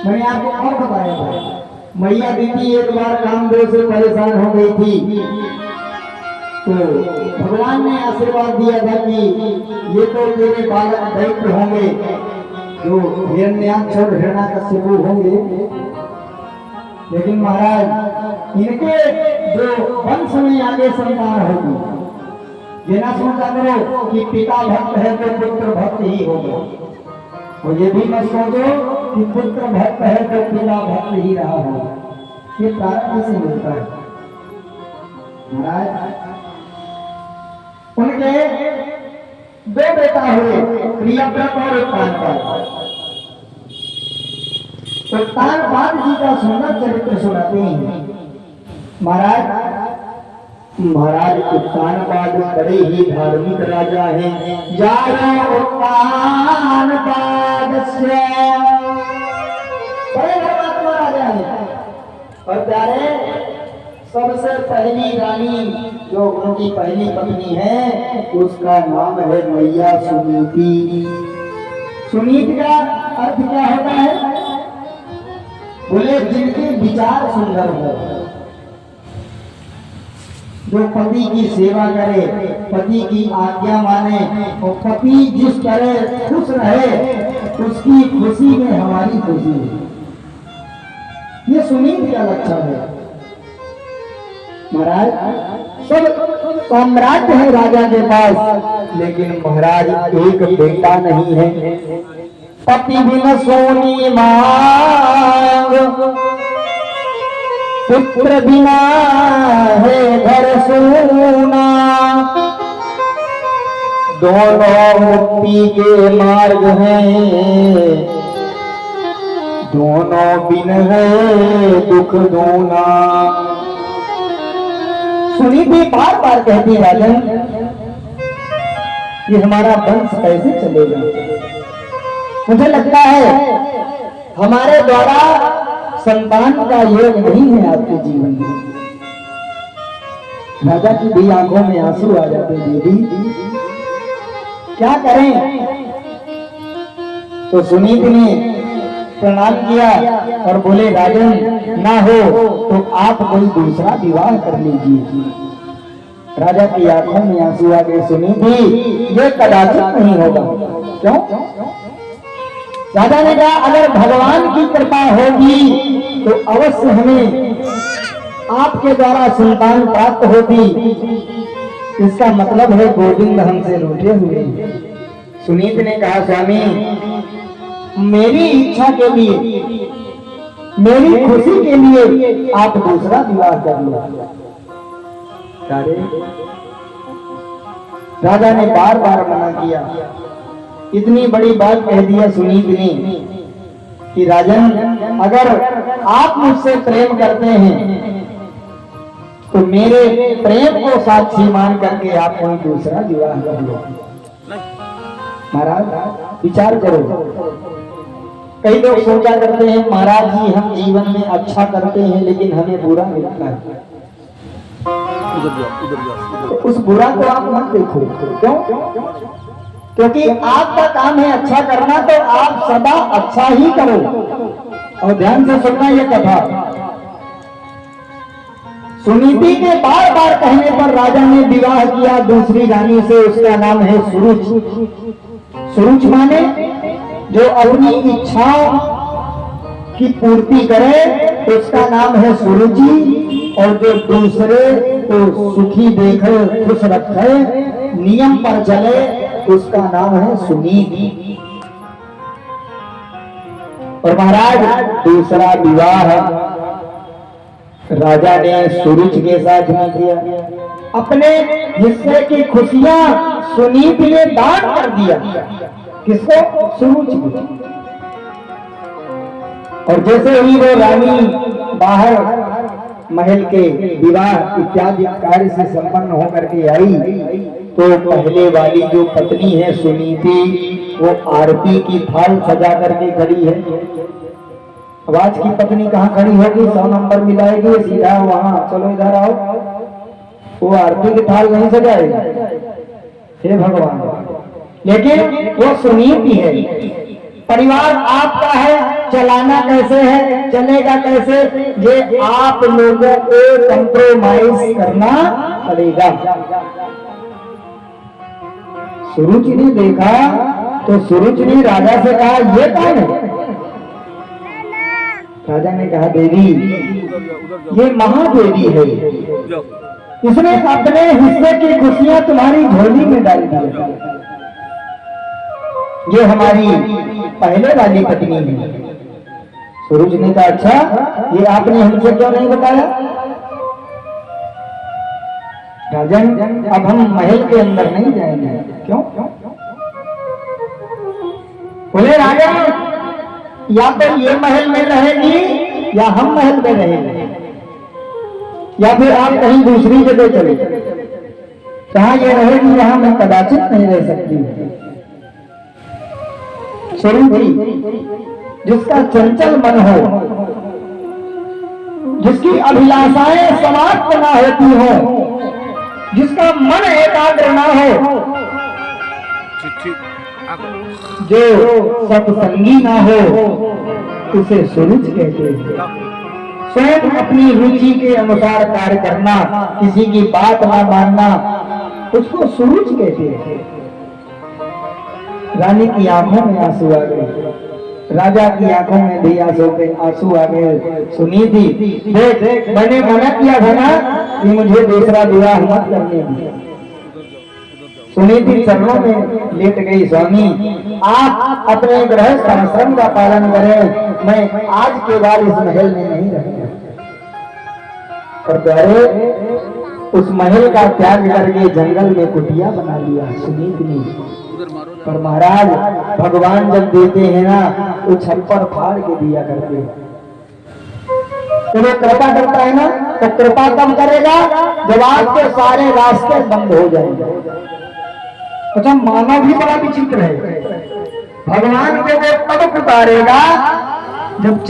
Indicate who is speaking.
Speaker 1: मैंने आपको और बताया था, मैया दीदी एक बार कामदेव से परेशान हो गई थी, तो भगवान ने आशीर्वाद दिया था कि ये तो तेरे बालक दैत्य होंगे जो हिरण्याक्ष और हिरण्याकश्यप होंगे, लेकिन महाराज इनके जो वंश में आगे संतान होगी। ये ना सोचा करो कि पिता भक्त है तो पुत्र भक्त ही होगा, और ये भी मत सोचो कि पुत्र भक्त है तो पिता भक्त ही रहा होगा। ये प्रारंभ से मिलता है महाराज। उनके दो बेटा हुए, प्रियव्रत और उत्तानपाद। उत्तानपाद जी का सुंदर चरित्र सुनाते हैं महाराज उत्तानपाद बड़े ही धार्मिक राजा हैं। जाया उत्तानपाद से बड़े धर्मात्मा राजा हैं, और प्यारे सबसे पहली रानी जो उनकी पहली पत्नी है उसका नाम है मैया सुनीति। सुनीति का अर्थ क्या होता है? बोले जिनके विचार सुंदर हो, जो पति की सेवा करे, पति की आज्ञा माने, और पति जिस तरह खुश रहे उसकी खुशी में हमारी खुशी है। ये सुनीति का लक्षण है महाराज। सब साम्राज्य है राजा के पास, लेकिन महाराज एक बेटा नहीं है। पति बिन सोनी मांग, पुत्र बिना है घर सूना। दोनों मुक्ति के मार्ग हैं, दोनों बिन है दुख दूना। सुनीति बार बार कहती राजन कि हमारा वंश कैसे चलेगा। मुझे लगता है हमारे द्वारा संतान का योग नहीं है आपके जीवन में। राजा की भी आंखों में आंसू आ जाते, दीदी क्या करें। तो सुनीति ने प्रणाम किया और बोले राजन ना हो तो आप कोई दूसरा विवाह कर लीजिए। राजा की आंखों में आंसू आ गए। सुनीति ये कदाचित नहीं होगा। क्यों? राजा ने कहा अगर भगवान की कृपा होगी तो अवश्य हमें आपके द्वारा संतान प्राप्त होगी। इसका मतलब है गोविंद हमसे रूठे हुए। सुनीत ने कहा स्वामी मेरी इच्छा के लिए, मेरी खुशी के लिए आप दूसरा विवाह कर लो। राजा ने बार बार मना किया। इतनी बड़ी बात कह दिया सुनीत ने कि राजन अगर आप मुझसे प्रेम करते हैं तो मेरे प्रेम को साक्षी मान करके आप कोई दूसरा विवाह कर लो। महाराज विचार करो। कई लोग सोचा करते हैं महाराज जी हम जीवन में अच्छा करते हैं लेकिन हमें बुरा मिलता है। तो उस बुरा को आप मत देखो। क्यों? क्योंकि आपका काम है अच्छा करना, तो आप सदा अच्छा ही करो। और ध्यान से सुनना ये कथा। सुनीति के बार बार कहने पर राजा ने विवाह किया दूसरी रानी से। उसका नाम है सुरुच। सुरुच माने जो अपनी इच्छाओं की पूर्ति करे उसका नाम है सुरुचि, और जो दूसरे को सुखी देखे खुश रखे नियम पर चले उसका नाम है सुनीति। और महाराज दूसरा विवाह राजा ने सुरुच के साथ नहीं किया। अपने हिस्से की खुशियां सुनीति ने दान कर दिया। किसको? सुरुच को। और जैसे ही वो रानी बाहर महल के विवाह इत्यादि कार्य से संपन्न होकर के आई तो पहले वाली जो पत्नी है सुनीति वो आरती की थाल सजा करके खड़ी है। अब आज की पत्नी कहाँ खड़ी होगी? 100 नंबर मिलाएगी सीधा वहां, चलो इधर आओ। वो आरती की थाल नहीं सजाएगी। हे भगवान, लेकिन वो सुनीति है। परिवार आपका है, चलाना कैसे है, चलेगा कैसे, ये आप लोगों को कंप्रोमाइज करना पड़ेगा। सूरज ने देखा तो सूरज ने राजा से कहा, ये कौन है? राजा ने कहा, देवी ये महादेवी है, इसने अपने हिस्से की खुशियां तुम्हारी झोली में डाल दी। ये हमारी पहले वाली पत्नी है। सूरज ने कहा, अच्छा ये आपने हमसे क्यों नहीं बताया? राजन अब हम महल के अंदर नहीं जाएंगे। क्यों? बोले राजन या तो ये महल में रहेगी या हम महल में रहेंगे, या फिर आप कहीं दूसरी जगह चले। कहाँ ये रहेगी, यहाँ मैं कदाचित नहीं रह सकती। स्वरूपी जिसका चंचल मन हो, जिसकी अभिलाषाएं समाप्त ना होती हो, जिसका मन एकाग्र ना हो, जो सत्संगी ना हो, उसे सुरुचि कहते हैं। स्वयं अपनी रुचि के अनुसार कार्य करना, किसी की बात ना मानना, उसको सुरुचि कहते हैं। रानी की आंखों में आंसू आ गए, राजा की आंखों में भी आंसू आ गए। सुनी थी, देख मैंने मना किया था ना कि मुझे दूसरा विवाह मत करने दिया। सुनीति चरणों में लेट गई, स्वामी आप अपने गृहस्थ आश्रम का पालन करें, मैं आज के बाद इस महल में नहीं रहूंगा। और प्यारे उस महल का त्याग करके जंगल में कुटिया बना लिया सुनीति ने। पर महाराज भगवान जब देते हैं ना तो छप्पर फाड़ के दिया करते हैं। तो वो कृपा करता है ना, तो कृपा कब करेगा जब आपके सारे रास्ते बंद हो जाएंगे। अच्छा मानव भी बड़ा विचित्र है, भगवान को वो तब पुकारेगा जब